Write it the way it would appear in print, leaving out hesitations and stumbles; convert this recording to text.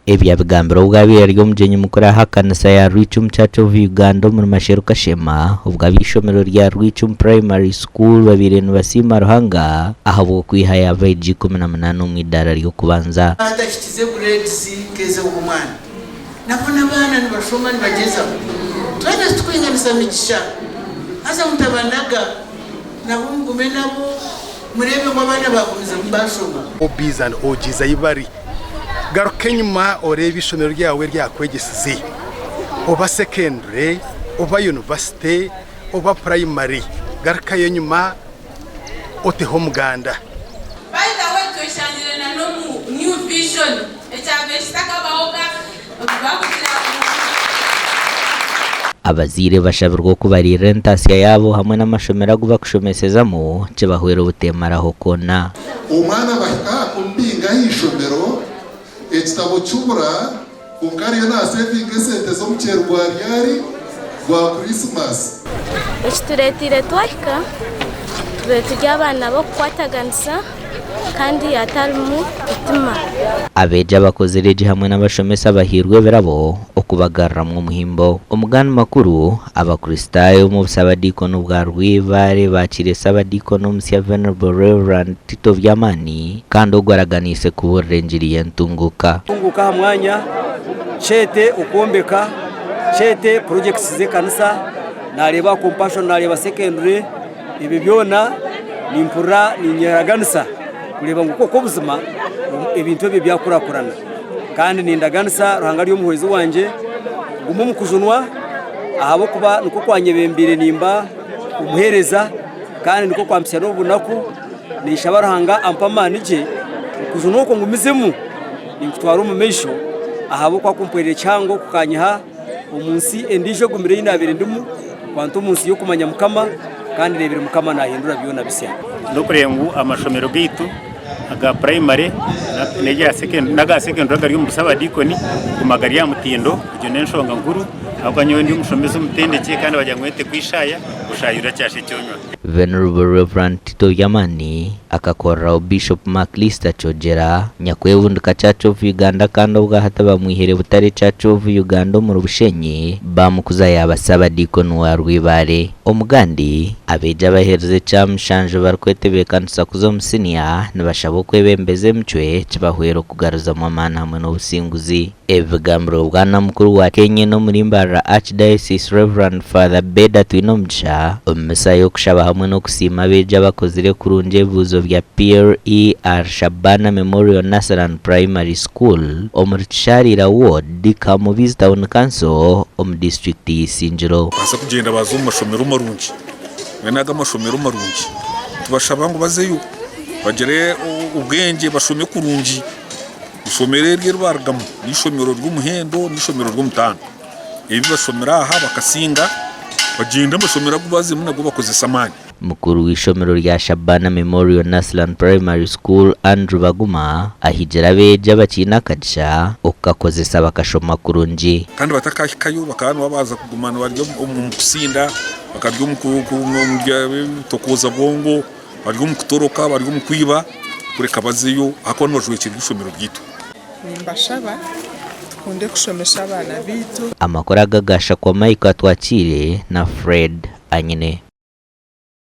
ebyabigambiro ubwabire ry'omujenyi mukuru hakanisa ya Rwichum Church of Uganda mu masheru kashema ubwabishomero rya Rwichum Primary School babire nibasima ruhanga aho kwihaya abeji 18 mu idara ryo kubanza adashyize grade C keze umwana nabona abana nibashoma nibageza twende twinganisa migisha asa mutabanaga nabungume nabo murebe ngo abana bakomeza mbashoma OBs and OGs ayibari garuka nyuma oreba ishomero ryawe ryakwegesize oba secondary oba university oba primary garuka yo nyuma oteho muganda by the way twishanyire na no new vision ecyabeshaka bahoga bakutira abazire bashabirwa kubari rentasiya yabo hamwe n'amashomero aguba kushomesezamo cyo bahwera ubutemaraho kona umwana bahita kumbinga y'ishomero ekitabo cy'ubura ukariyo na saving sente zo mucyerwariari rwa Christmas ekituretire twahika tujya abana bo kwataganisa kandi atarimu ituma abeja bakoze reji hamwe n'abashomesa bahirwe berabo okubagarra mu muhimbo umugani makuru abakristayo mu sabadikono bwa Rwibare bakire sabadikono musya Venerable Reverend Tito Byamani kandi ogwaraganise kuburenjiriye ntunguka mwanya chete ukombeka chete projects ze kanisa nareba compassion nareba secondary ibi byona nimpura ninyaraganisa kureba nguko ko buzima ibintu bye byakurakurana kandi nindaganisa ruhanga ryo muhwezi wanje gumu mukujunwa ahabo kuba nuko kwanyebembire nimba umuhereza kandi nuko kwampsya no bunaku nishaba ruhanga ampamani je kujunwa ko ngumizemu nikutwara umumesho ahabo kwa kumpwere cyango kukanyaha umunsi endije gumire yinabire ndimu kwanto umunsi yo kumanya mukama kandi rebere mukama nahindura byona bisya no kurengu amashomero gitu aga primary na secondary gari umusaba dikoni kumagari ya mutindo kujyo nenshonga nkuru abanyo ndi mushomeza umutendeke kandi bajyangwete kwishaya gushayura cyashe cyonywa Venerable Reverend Tito Byamani akakora Bishop Maklista Chojera nyakwevundika Church of Uganda kandi ubwa hataba muhere butare Church of Uganda mu rubushenye bamukuza yabasaba dikono wa Rwibare omugandi abeja bahereze cyamshanje barkwetebe kanisa kuzo musinia nibashabo kwebembeze mcwe kibahwero kugaruza mu mana hamwe n'ubusinguzi ebigambiro bwana mukuru wa Kenya no muri Mbara Archdiocese Reverend Father Beda Twinomcha omusayo kushaba hamwe no kusima beja bakozire kurunje buzo bya PRE Arshabana Memorial Nasaran Primary School omuricharira ward dikamu Town Council district y'Isinjiro basa kugenda bazo mashomero marungi wenaga mashomero marungi tubashaba ngo bazeyo bagere ubwenge bashome kurungi ishomero ry'Rwargamu n'ishomero ry'Umuhendo n'ishomero ry'Umutano ibi bashomera aha bakasinga bagenda bashomera kubaze munago bakoze samani mukuru w'ishomero rya Shabana Memorial Nasaran Primary School Andrew Baguma ahijera beja bakina kadsha okakozesa bakashoma kurungi kandi batakahikayo bakana babaza kugumana baryo umukusinda bakaryo tokoza bongo baryo mukutoroka baryo mukwiba kureka bazeyo akone bajwekira ishomero ryito nimbashaba tukunde kushomesha abana bitu amakora gagasha kwa Mike atwakire na Fred anyine